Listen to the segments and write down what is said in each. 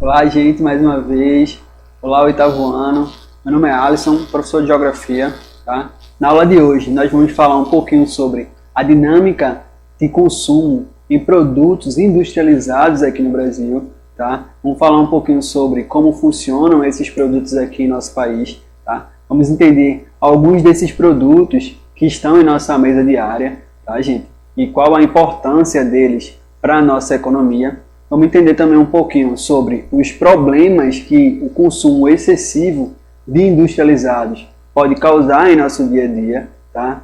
Olá, gente, mais uma vez. Olá, oitavo ano. Meu nome é Alisson, professor de Geografia. Tá? Na aula de hoje, nós vamos falar um pouquinho sobre a dinâmica de consumo em produtos industrializados aqui no Brasil. Tá? Vamos falar um pouquinho sobre como funcionam esses produtos aqui em nosso país. Tá? Vamos entender alguns desses produtos que estão em nossa mesa diária, tá, gente? E qual a importância deles para a nossa economia. Vamos entender também um pouquinho sobre os problemas que o consumo excessivo de industrializados pode causar em nosso dia a dia. Tá?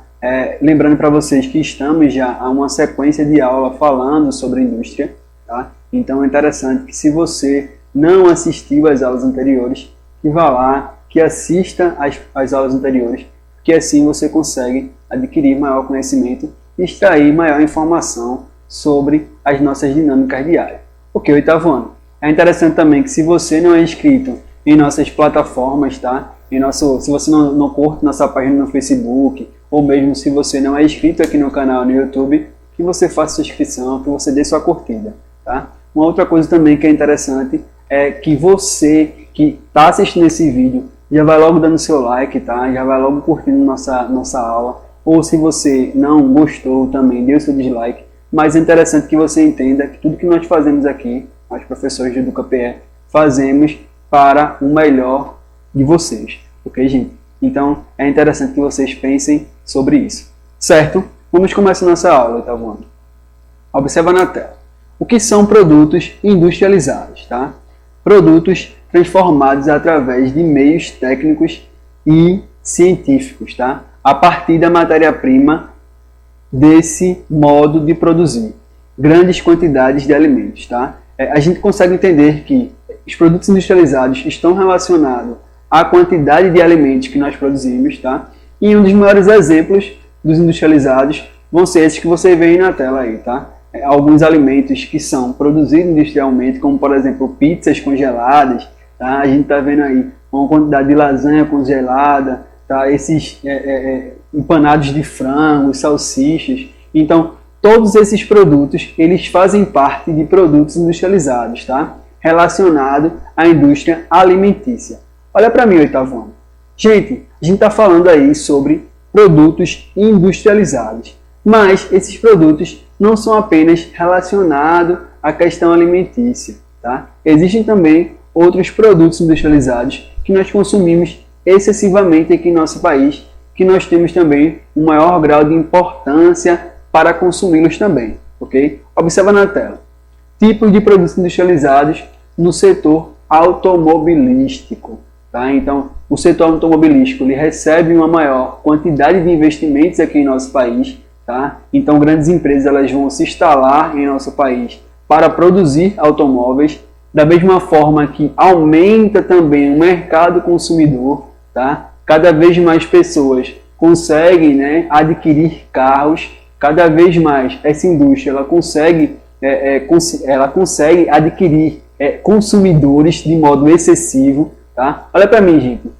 Lembrando para vocês que estamos já a uma sequência de aula falando sobre indústria. Tá? Então é interessante que, se você não assistiu às aulas anteriores, que vá lá, que assista às aulas anteriores, que assim você consegue adquirir maior conhecimento e extrair maior informação sobre as nossas dinâmicas diárias. Ok, oitavo ano. É interessante também que, se você não é inscrito em nossas plataformas, tá? Se você não curte nossa página no Facebook, ou mesmo se você não é inscrito aqui no canal no YouTube, que você faça sua inscrição, que você dê sua curtida, tá? Uma outra coisa também que é interessante é que você que está assistindo esse vídeo já vai logo dando seu like, tá? Já vai logo curtindo nossa aula. Ou, se você não gostou também, dê o seu dislike. Mas é interessante que você entenda que tudo que nós fazemos aqui, nós professores de EducaPE, fazemos para o melhor de vocês, ok, gente? Então, é interessante que vocês pensem sobre isso, certo? Vamos começar nossa aula, oitavo ano. Observa na tela. O que são produtos industrializados, tá? Produtos transformados através de meios técnicos e científicos, tá? A partir da matéria-prima desse modo de produzir grandes quantidades de alimentos, tá? A gente consegue entender que os produtos industrializados estão relacionados à quantidade de alimentos que nós produzimos, tá? E um dos maiores exemplos dos industrializados vão ser esses que você vê aí na tela aí, tá? Alguns alimentos que são produzidos industrialmente, como por exemplo pizzas congeladas, tá? A gente está vendo aí uma quantidade de lasanha congelada, tá? Esses empanados de frango, salsichas. Então, todos esses produtos, eles fazem parte de produtos industrializados, tá? Relacionado à indústria alimentícia. Olha para mim, oitavo ano. Gente, a gente está falando aí sobre produtos industrializados. Mas esses produtos não são apenas relacionados à questão alimentícia, tá? Existem também outros produtos industrializados que nós consumimos excessivamente aqui em nosso país, que nós temos também um maior grau de importância para consumi-los também, ok? Observa na tela. Tipos de produtos industrializados no setor automobilístico, tá? Então, o setor automobilístico ele recebe uma maior quantidade de investimentos aqui em nosso país, tá? Então, grandes empresas elas vão se instalar em nosso país para produzir automóveis, da mesma forma que aumenta também o mercado consumidor, tá? Cada vez mais pessoas conseguem, né, adquirir carros, cada vez mais essa indústria ela consegue adquirir consumidores de modo excessivo, tá? Olha para mim, gente.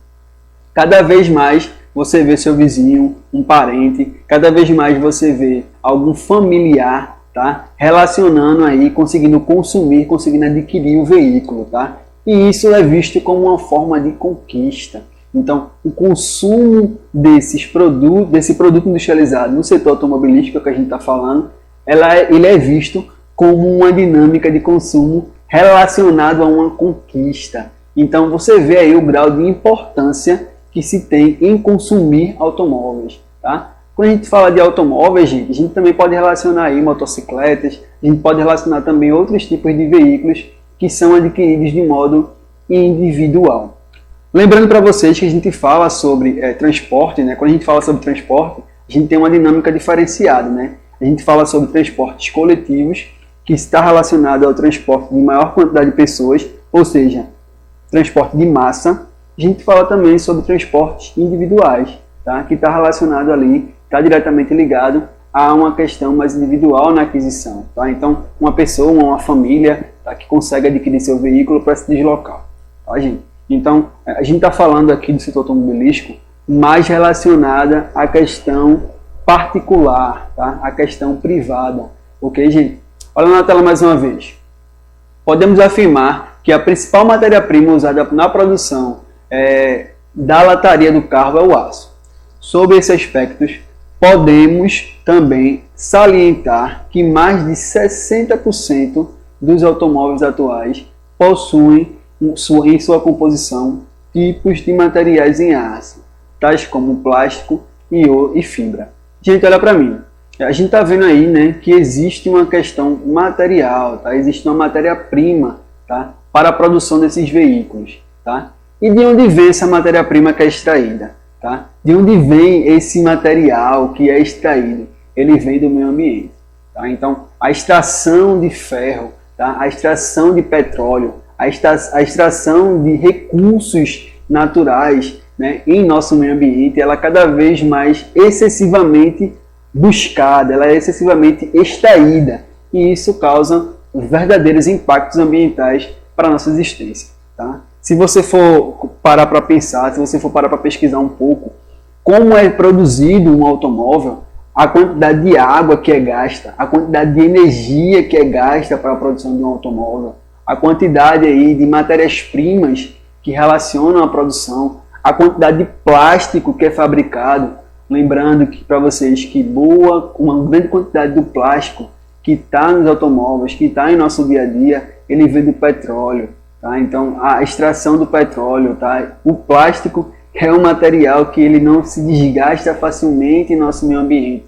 Cada vez mais você vê seu vizinho, um parente, cada vez mais você vê algum familiar, tá? Relacionando aí, conseguindo consumir, conseguindo adquirir o veículo, tá? E isso é visto como uma forma de conquista. Então, o consumo desse produto industrializado no setor automobilístico que a gente está falando, ele é visto como uma dinâmica de consumo relacionado a uma conquista. Então, você vê aí o grau de importância que se tem em consumir automóveis, tá? Quando a gente fala de automóveis, gente, a gente também pode relacionar aí motocicletas, a gente pode relacionar também outros tipos de veículos que são adquiridos de modo individual. Lembrando para vocês que a gente fala sobre transporte, né? Quando a gente fala sobre transporte, a gente tem uma dinâmica diferenciada, né? A gente fala sobre transportes coletivos, que está relacionado ao transporte de maior quantidade de pessoas, ou seja, transporte de massa. A gente fala também sobre transportes individuais, tá? Que está relacionado ali, está diretamente ligado a uma questão mais individual na aquisição, tá? Então, uma pessoa, uma família, tá? Que consegue adquirir seu veículo para se deslocar, tá, gente? Então, a gente está falando aqui do setor automobilístico mais relacionada à questão particular, tá? À questão privada, ok, gente? Olha na tela mais uma vez. Podemos afirmar que a principal matéria-prima usada na produção da lataria do carro é o aço. Sobre esses aspectos, podemos também salientar que mais de 60% dos automóveis atuais possuem em sua composição tipos de materiais em aço, tais como plástico e fibra. Gente, olha para mim. A gente está vendo aí, né, que existe uma questão material, tá? Existe uma matéria-prima, tá, para a produção desses veículos. Tá? E de onde vem essa matéria-prima que é extraída? Tá? De onde vem esse material que é extraído? Ele vem do meio ambiente. Tá? Então, a extração de ferro, tá? A extração de petróleo, a extração de recursos naturais, né, em nosso meio ambiente, ela é cada vez mais excessivamente buscada, ela é excessivamente extraída. E isso causa verdadeiros impactos ambientais para a nossa existência. Tá? Se você for parar para pensar, se você for parar para pesquisar um pouco como é produzido um automóvel, a quantidade de água que é gasta, a quantidade de energia que é gasta para a produção de um automóvel, a quantidade aí de matérias-primas que relacionam a produção, a quantidade de plástico que é fabricado, lembrando que para vocês que uma grande quantidade do plástico que está nos automóveis, que está em nosso dia a dia, ele vem do petróleo. Tá? Então, a extração do petróleo, tá? O plástico é um material que ele não se desgasta facilmente em nosso meio ambiente.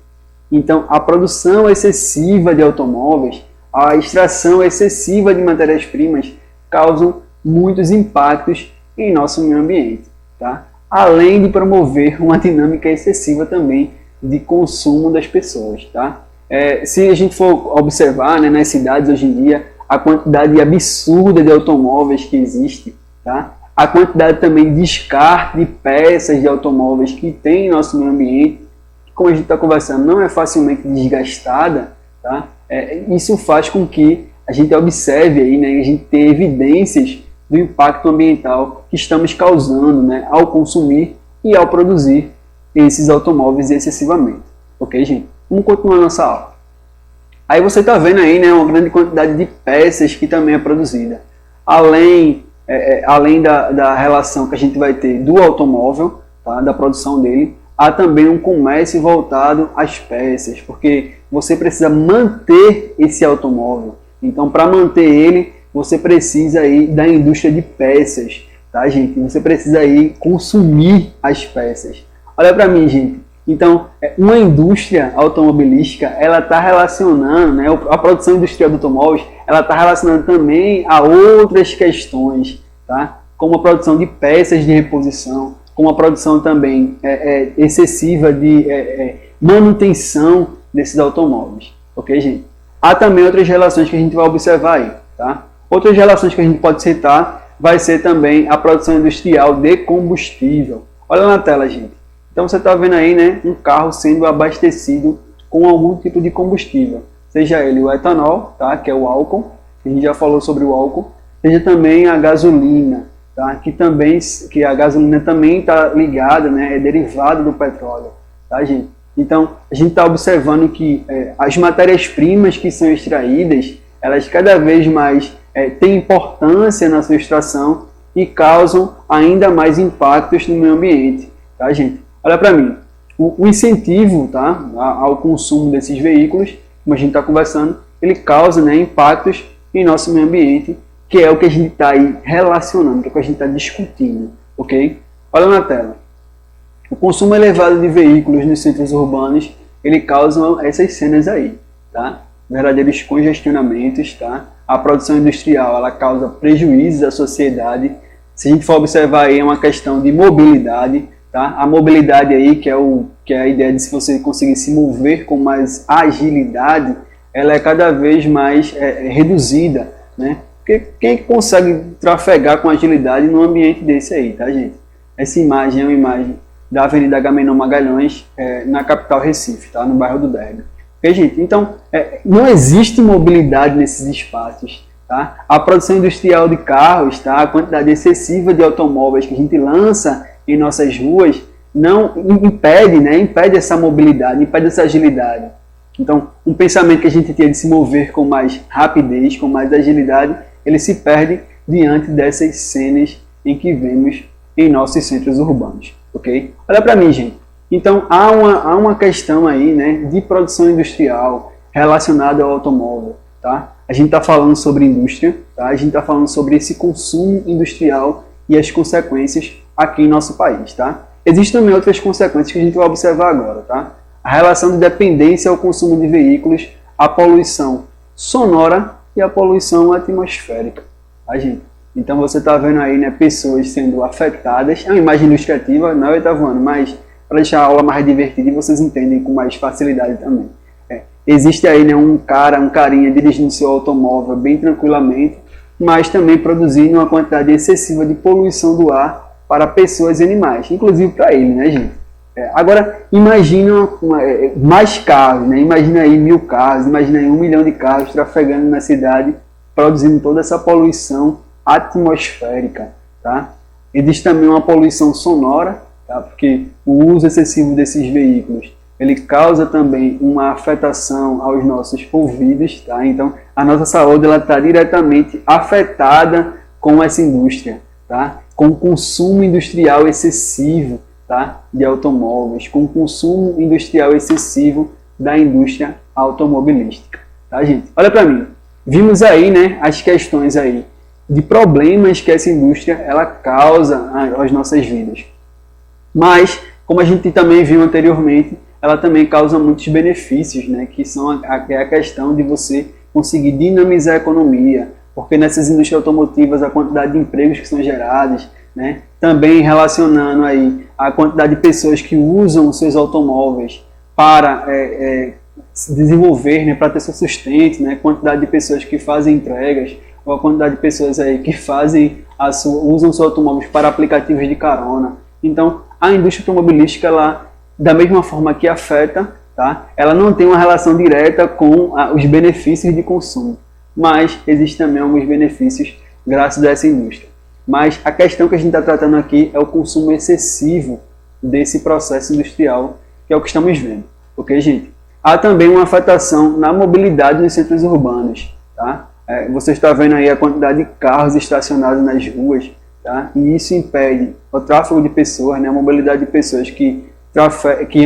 Então, a produção excessiva de automóveis, a extração excessiva de matérias-primas causam muitos impactos em nosso meio ambiente. Tá? Além de promover uma dinâmica excessiva também de consumo das pessoas. Tá? Se a gente for observar, né, nas cidades hoje em dia, a quantidade absurda de automóveis que existe, tá? A quantidade também de descarte de peças de automóveis que tem em nosso meio ambiente, que, como a gente está conversando, não é facilmente desgastada, tá? Isso faz com que a gente observe aí, né, a gente tenha evidências do impacto ambiental que estamos causando, né, ao consumir e ao produzir esses automóveis excessivamente. Ok, gente? Vamos continuar nossa aula. Aí você está vendo aí, né, uma grande quantidade de peças que também é produzida. Além da relação que a gente vai ter do automóvel, tá, da produção dele, há também um comércio voltado às peças, porque você precisa manter esse automóvel. Então, para manter ele, você precisa aí da indústria de peças, tá, gente? Você precisa aí consumir as peças. Olha para mim, gente. Então, uma indústria automobilística, ela está relacionando, né, a produção industrial de automóveis, ela está relacionando também a outras questões, tá? Como a produção de peças de reposição, como a produção também excessiva de manutenção desses automóveis, ok, gente? Há também outras relações que a gente vai observar aí, tá? Outras relações que a gente pode citar vai ser também a produção industrial de combustível. Olha na tela, gente. Então você está vendo aí, né, um carro sendo abastecido com algum tipo de combustível, seja ele o etanol, tá, que é o álcool, a gente já falou sobre o álcool, seja também a gasolina, tá, que a gasolina também está ligada, né, é derivada do petróleo, tá, gente? Então a gente está observando que as matérias-primas que são extraídas, elas cada vez mais têm importância na sua extração e causam ainda mais impactos no meio ambiente, tá, gente? Olha para mim, o incentivo, tá, ao consumo desses veículos, como a gente está conversando, ele causa, né, impactos em nosso meio ambiente, que é o que a gente está aí relacionando, que é o que a gente está discutindo, ok? Olha na tela. O consumo elevado de veículos nos centros urbanos, ele causa essas cenas aí, tá? Verdadeiros congestionamentos, tá? A produção industrial, ela causa prejuízos à sociedade. Se a gente for observar aí, é uma questão de mobilidade. Tá? A mobilidade aí, que é a ideia de se você conseguir se mover com mais agilidade, ela é cada vez mais reduzida, né? Porque quem consegue trafegar com agilidade num ambiente desse aí, tá, gente? Essa imagem é uma imagem da Avenida Agamenon Magalhães, na capital Recife, tá? No bairro do Derby. Ok, gente? Então, não existe mobilidade nesses espaços, tá? A produção industrial de carros, tá? A quantidade excessiva de automóveis que a gente lança em nossas ruas não impede, né? Impede essa mobilidade, impede essa agilidade. Então, um pensamento que a gente tinha de se mover com mais rapidez, com mais agilidade, ele se perde diante dessas cenas em que vemos em nossos centros urbanos, ok? Olha para mim, gente. Então, há uma questão aí, né, de produção industrial relacionada ao automóvel, tá? A gente está falando sobre indústria, tá? A gente está falando sobre esse consumo industrial e as consequências aqui em nosso país, tá? Existem também outras consequências que a gente vai observar agora, tá? A relação de dependência ao consumo de veículos, a poluição sonora e a poluição atmosférica, tá, gente? Então você está vendo aí, né, pessoas sendo afetadas. É uma imagem ilustrativa, não é, Oitavo ano, mas para deixar a aula mais divertida e vocês entendem com mais facilidade também. Existe aí, né, um carinha dirigindo seu automóvel bem tranquilamente, mas também produzindo uma quantidade excessiva de poluição do ar para pessoas e animais, inclusive para ele, né, gente? Agora, imagina mais carros, né? Imagina aí 1000 carros, imagina aí 1 milhão de carros trafegando na cidade, produzindo toda essa poluição atmosférica, tá? Existe também uma poluição sonora, tá? Porque o uso excessivo desses veículos, ele causa também uma afetação aos nossos ouvidos, tá? Então, a nossa saúde está diretamente afetada com essa indústria, tá? Com o consumo industrial excessivo, tá? De automóveis, com o consumo industrial excessivo da indústria automobilística, tá, gente? Olha para mim, vimos aí, né, as questões aí de problemas que essa indústria ela causa às nossas vidas, mas como a gente também viu anteriormente, ela também causa muitos benefícios, né, que são a questão de você conseguir dinamizar a economia, porque nessas indústrias automotivas a quantidade de empregos que são gerados, né, também relacionando aí a quantidade de pessoas que usam seus automóveis para se desenvolver, né, para ter seu sustento, né, quantidade de pessoas que fazem entregas, ou a quantidade de pessoas aí que usam seus automóveis para aplicativos de carona. Então, a indústria automobilística, ela, da mesma forma que afeta, tá, ela não tem uma relação direta com os benefícios de consumo, mas existem também alguns benefícios graças a essa indústria. Mas a questão que a gente está tratando aqui é o consumo excessivo desse processo industrial, que é o que estamos vendo, ok, gente? Há também uma afetação na mobilidade nos centros urbanos, tá? Você está vendo aí a quantidade de carros estacionados nas ruas, tá? E isso impede o tráfego de pessoas, né? A mobilidade de pessoas que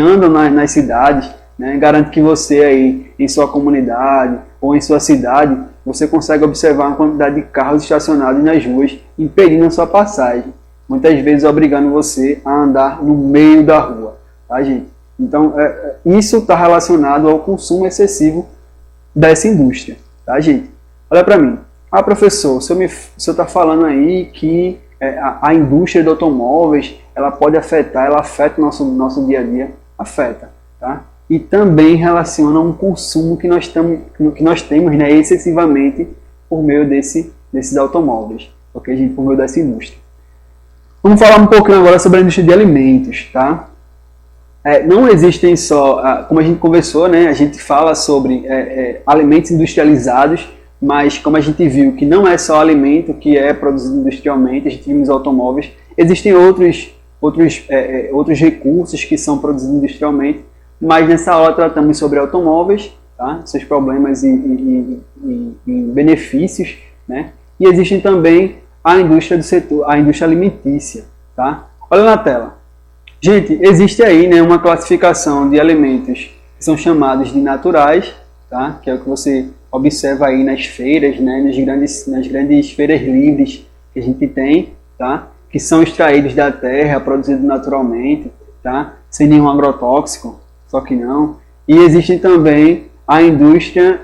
andam nas cidades, né? Garante que você aí em sua comunidade ou em sua cidade, você consegue observar uma quantidade de carros estacionados nas ruas, impedindo a sua passagem, muitas vezes obrigando você a andar no meio da rua, tá, gente? Então, isso está relacionado ao consumo excessivo dessa indústria, tá, gente? Olha para mim. Ah, professor, o senhor está falando aí que a indústria de automóveis, ela afeta o nosso dia a dia, afeta, tá? E também relaciona um consumo que nós temos, né, excessivamente por meio desses automóveis, ok, gente? Por meio dessa indústria. Vamos falar um pouquinho agora sobre a indústria de alimentos, tá? Não existem só, como a gente conversou, né, a gente fala sobre alimentos industrializados, mas como a gente viu que não é só alimento que é produzido industrialmente, a gente viu nos automóveis, existem outros recursos que são produzidos industrialmente, mas nessa aula tratamos sobre automóveis, tá? Seus problemas e benefícios, né? E existem também a indústria do setor, a indústria alimentícia, tá? Olha na tela. Gente, existe aí, né, uma classificação de alimentos que são chamados de naturais, tá? Que é o que você observa aí nas feiras, né, nas grandes feiras livres que a gente tem, tá? Que são extraídos da terra, produzidos naturalmente, tá? Sem nenhum agrotóxico, só que não. E existe também a indústria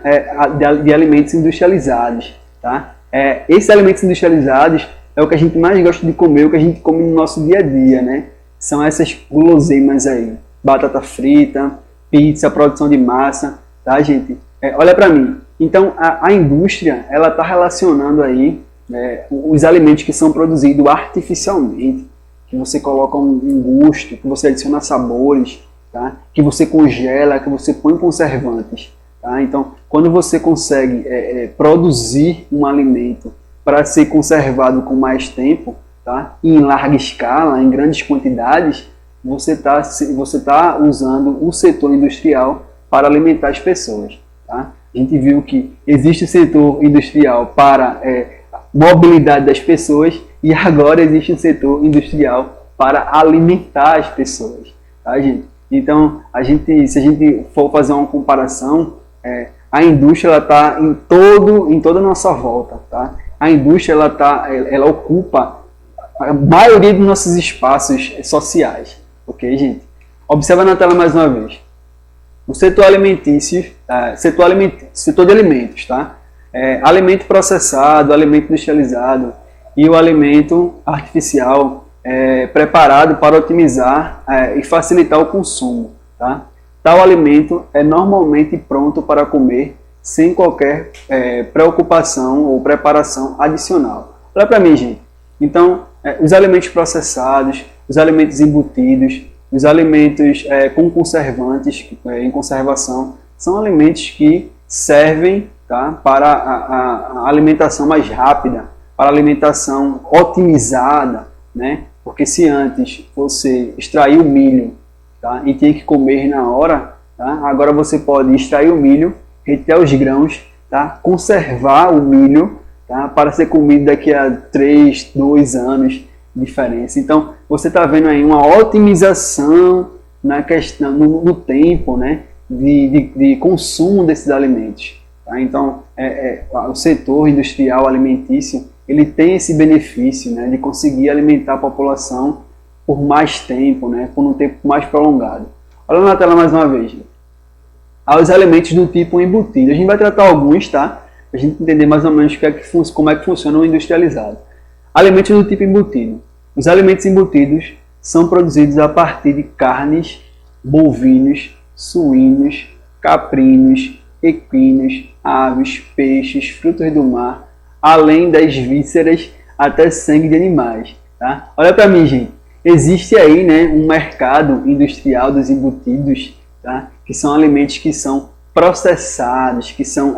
de alimentos industrializados, tá? Esses alimentos industrializados é o que a gente mais gosta de comer, o que a gente come no nosso dia a dia, né? São essas guloseimas aí, batata frita, pizza, produção de massa, tá, gente? Olha para mim. Então, a indústria, ela está relacionando aí os alimentos que são produzidos artificialmente, que você coloca um gosto, que você adiciona sabores, tá? Que você congela, que você põe conservantes, tá? Então, quando você consegue produzir um alimento para ser conservado com mais tempo, tá? Em larga escala, em grandes quantidades, você tá usando o setor industrial para alimentar as pessoas, tá? A gente viu que existe o setor industrial para mobilidade das pessoas e agora existe um setor industrial para alimentar as pessoas, tá, gente? Então, se a gente for fazer uma comparação, a indústria ela está em toda a nossa volta, tá? A indústria ela ocupa a maioria dos nossos espaços sociais, ok, gente? Observa na tela mais uma vez. O setor alimentício, setor de alimentos, tá? Alimento processado, alimento industrializado e o alimento artificial preparado para otimizar e facilitar o consumo, tá? Tal alimento é normalmente pronto para comer sem qualquer preocupação ou preparação adicional. Olha para mim, gente. Então, os alimentos processados, os alimentos embutidos, os alimentos com conservantes em conservação, são alimentos que servem, tá, para a alimentação mais rápida, para a alimentação otimizada, né? Porque se antes você extrair o milho, tá, e tinha que comer na hora, tá, agora você pode extrair o milho, retirar os grãos, tá, conservar o milho, tá, para ser comido daqui a 3, 2 anos de diferença. Então, você está vendo aí uma otimização na questão, no tempo, né, de consumo desses alimentos. Tá? Então, o setor industrial alimentício, ele tem esse benefício, né, de conseguir alimentar a população por mais tempo, né, por um tempo mais prolongado. Olha na tela mais uma vez. Aos alimentos do tipo embutido. A gente vai tratar alguns, tá? Para a gente entender mais ou menos como é que funciona o industrializado. Alimentos do tipo embutido. Os alimentos embutidos são produzidos a partir de carnes, bovinos, suínos, caprinos, equinos, aves, peixes, frutos do mar, além das vísceras até sangue de animais. Tá? Olha para mim, gente. Existe aí, né, um mercado industrial dos embutidos, tá? Que são alimentos que são processados, que são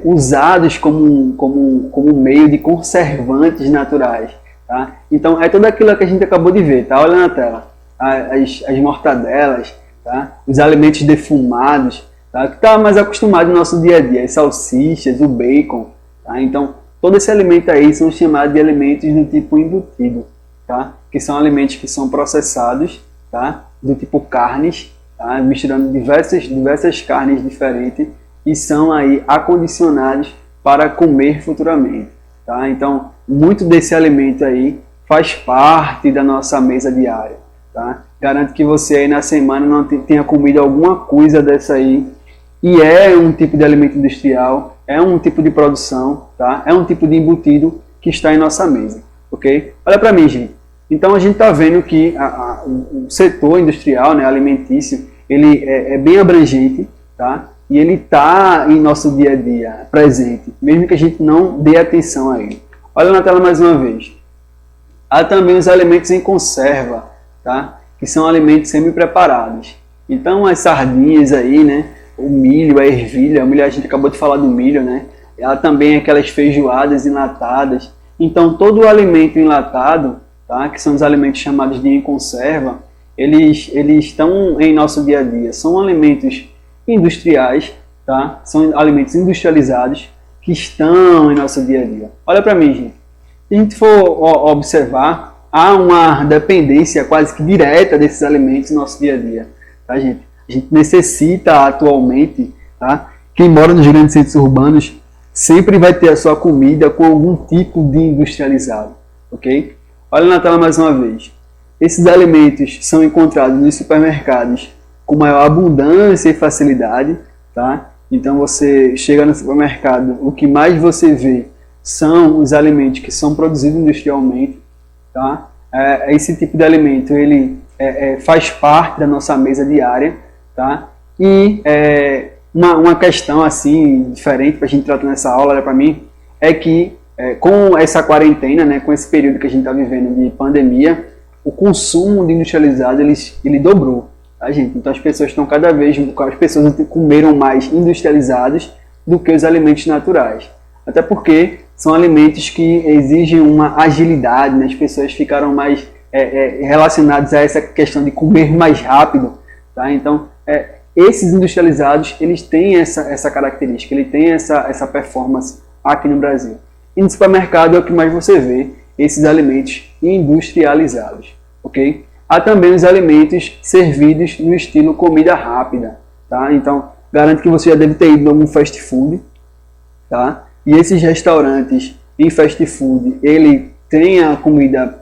usados como meio de conservantes naturais. Tá? Então, é tudo aquilo que a gente acabou de ver. Tá? Olha na tela. As mortadelas, tá? Os alimentos defumados, tá? Que está mais acostumado no nosso dia a dia, as salsichas, o bacon. Tá? Então, todo esse alimento aí são chamados de alimentos do tipo embutido, tá? Que são alimentos que são processados, tá? Do tipo carnes, tá? Misturando diversas carnes diferentes e são aí acondicionados para comer futuramente. Tá? Então, muito desse alimento aí faz parte da nossa mesa diária. Tá? Garanto que você aí na semana não tenha comido alguma coisa dessa aí. E é um tipo de alimento industrial, é um tipo de produção, tá? É um tipo de embutido que está em nossa mesa. Ok? Olha para mim, gente. Então a gente está vendo que o setor industrial, né, alimentício, ele é bem abrangente, tá? E ele está em nosso dia a dia, presente, mesmo que a gente não dê atenção a ele. Olha na tela mais uma vez. Há também os alimentos em conserva, tá? Que são alimentos semi-preparados. Então as sardinhas aí, né? O milho, a ervilha, a gente acabou de falar do milho, né? Há também aquelas feijoadas enlatadas. Então todo o alimento enlatado, tá? Que são os alimentos chamados de em conserva, eles estão em nosso dia a dia. São alimentos industriais, tá? São alimentos industrializados que estão em nosso dia a dia. Olha para mim, gente. Se a gente for observar, há uma dependência quase que direta desses alimentos no nosso dia a dia, tá, gente? A gente necessita atualmente, tá? Quem mora nos grandes centros urbanos sempre vai ter a sua comida com algum tipo de industrializado, ok? Olha na tela mais uma vez. Esses alimentos são encontrados nos supermercados com maior abundância e facilidade, tá? Então você chega no supermercado, o que mais você vê são os alimentos que são produzidos industrialmente, tá? Esse tipo de alimento ele faz parte da nossa mesa diária, tá? E uma questão assim diferente para a gente tratar nessa aula, olha para mim, é que com essa quarentena, né, com esse período que a gente está vivendo de pandemia, o consumo de industrializado ele dobrou, tá, gente? Então as pessoas comeram mais industrializados do que os alimentos naturais, até porque são alimentos que exigem uma agilidade, né? As pessoas ficaram mais relacionadas a essa questão de comer mais rápido, tá? Então esses industrializados eles têm essa característica, ele tem essa performance aqui no Brasil. E no supermercado é o que mais você vê, esses alimentos industrializados, ok? Há também os alimentos servidos no estilo comida rápida, tá? Então, garanto que você já deve ter ido em algum fast food, tá? E esses restaurantes em fast food, ele tem a comida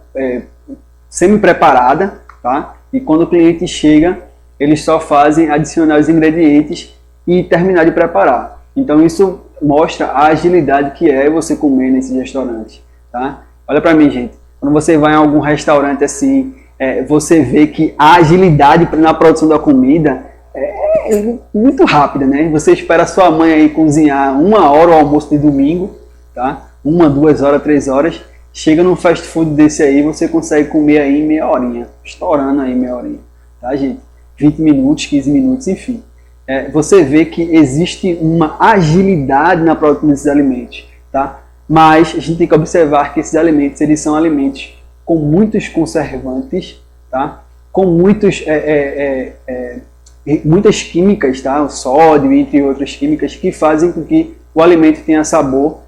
semi-preparada, tá? E quando o cliente chega, eles só fazem adicionar os ingredientes e terminar de preparar. Então isso mostra a agilidade que é você comer nesses restaurantes, tá? Olha para mim, gente. Quando você vai em algum restaurante assim, você vê que a agilidade na produção da comida é muito rápida, né? Você espera a sua mãe aí cozinhar 1 hora o almoço de domingo, tá? 1, 2 horas, 3 horas. Chega num fast food desse aí, você consegue comer aí em meia horinha, estourando aí meia horinha, tá, gente? 20 minutos, 15 minutos, enfim. Você vê que existe uma agilidade na produção desses alimentos, tá? Mas a gente tem que observar que esses alimentos, eles são alimentos com muitos conservantes, tá? Com muitas químicas, tá? O sódio, entre outras químicas, que fazem com que o alimento tenha sabor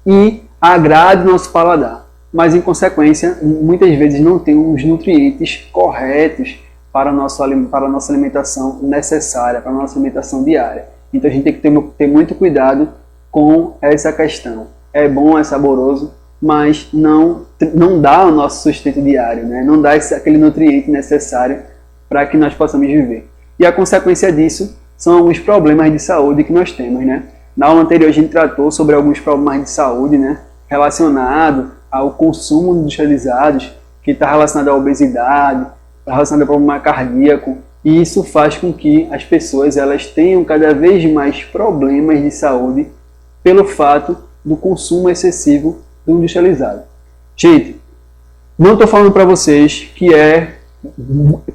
e agrade o nosso paladar. Mas, em consequência, muitas vezes não tem os nutrientes corretos para a nossa alimentação necessária, para a nossa alimentação diária. Então, a gente tem que ter muito cuidado com essa questão. É bom, é saboroso, mas não dá o nosso sustento diário, né? Não dá aquele nutriente necessário para que nós possamos viver. E a consequência disso são alguns problemas de saúde que nós temos, né? Na aula anterior, a gente tratou sobre alguns problemas de saúde, né? Relacionado ao consumo de industrializados, que está relacionado à obesidade, relacionado ao problema cardíaco, e isso faz com que as pessoas elas tenham cada vez mais problemas de saúde pelo fato do consumo excessivo do industrializado. Gente, não estou falando para vocês que é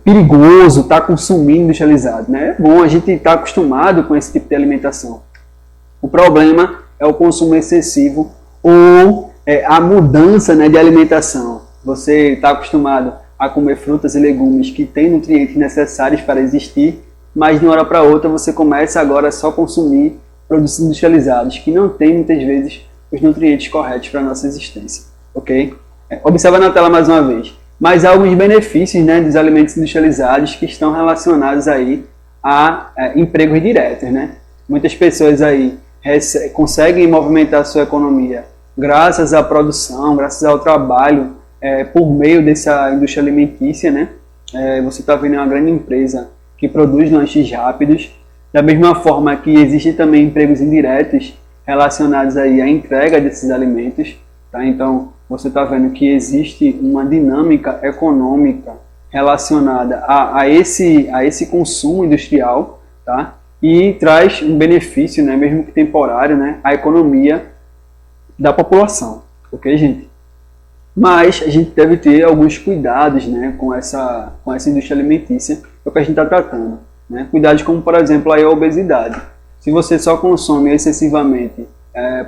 perigoso estar consumindo industrializado, né? É bom, a gente estar acostumado com esse tipo de alimentação. O problema é o consumo excessivo ou a mudança, né, de alimentação. Você está acostumado a comer frutas e legumes que têm nutrientes necessários para existir, mas de uma hora para outra você começa agora a só consumir produtos industrializados que não têm muitas vezes os nutrientes corretos para a nossa existência, ok? Observa na tela mais uma vez. Mas há alguns benefícios, né, dos alimentos industrializados que estão relacionados aí a empregos diretos, né? Muitas pessoas aí conseguem movimentar a sua economia graças à produção, graças ao trabalho por meio dessa indústria alimentícia, né? Você está vendo uma grande empresa que produz lanches rápidos, da mesma forma que existem também empregos indiretos relacionados aí à entrega desses alimentos, tá? Então, você está vendo que existe uma dinâmica econômica relacionada a esse consumo industrial, tá? E traz um benefício, né, mesmo que temporário, né, à economia da população, ok, gente? Mas a gente deve ter alguns cuidados, né, com essa indústria alimentícia, que é o que a gente está tratando, né? Cuidados como, por exemplo, a obesidade. Se você só consome excessivamente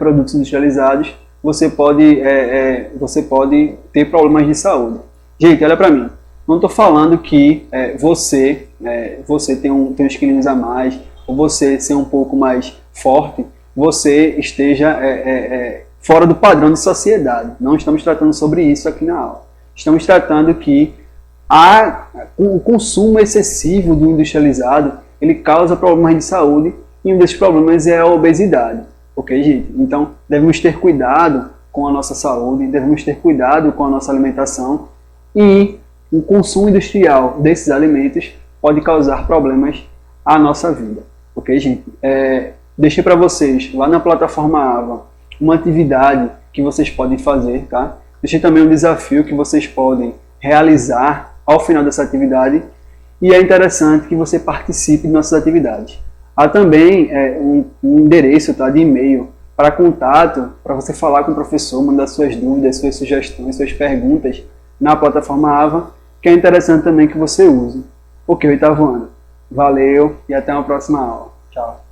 produtos industrializados, você pode ter problemas de saúde. Gente, olha para mim. Não estou falando que você tem uns quilinhos a mais, ou você ser um pouco mais forte, você esteja fora do padrão de sociedade. Não estamos tratando sobre isso aqui na aula. Estamos tratando que o consumo excessivo do industrializado, ele causa problemas de saúde, e um desses problemas é a obesidade. Ok, gente? Então, devemos ter cuidado com a nossa saúde, devemos ter cuidado com a nossa alimentação, e o consumo industrial desses alimentos pode causar problemas à nossa vida. Ok, gente? Deixei para vocês, lá na plataforma Ava, uma atividade que vocês podem fazer, tá? Deixei também um desafio que vocês podem realizar ao final dessa atividade, e é interessante que você participe de nossas atividades. Há também um endereço, tá, de e-mail para contato, para você falar com o professor, mandar suas dúvidas, suas sugestões, suas perguntas na plataforma Ava, que é interessante também que você use. Ok, oitavo ano. Valeu e até uma próxima aula. Tchau.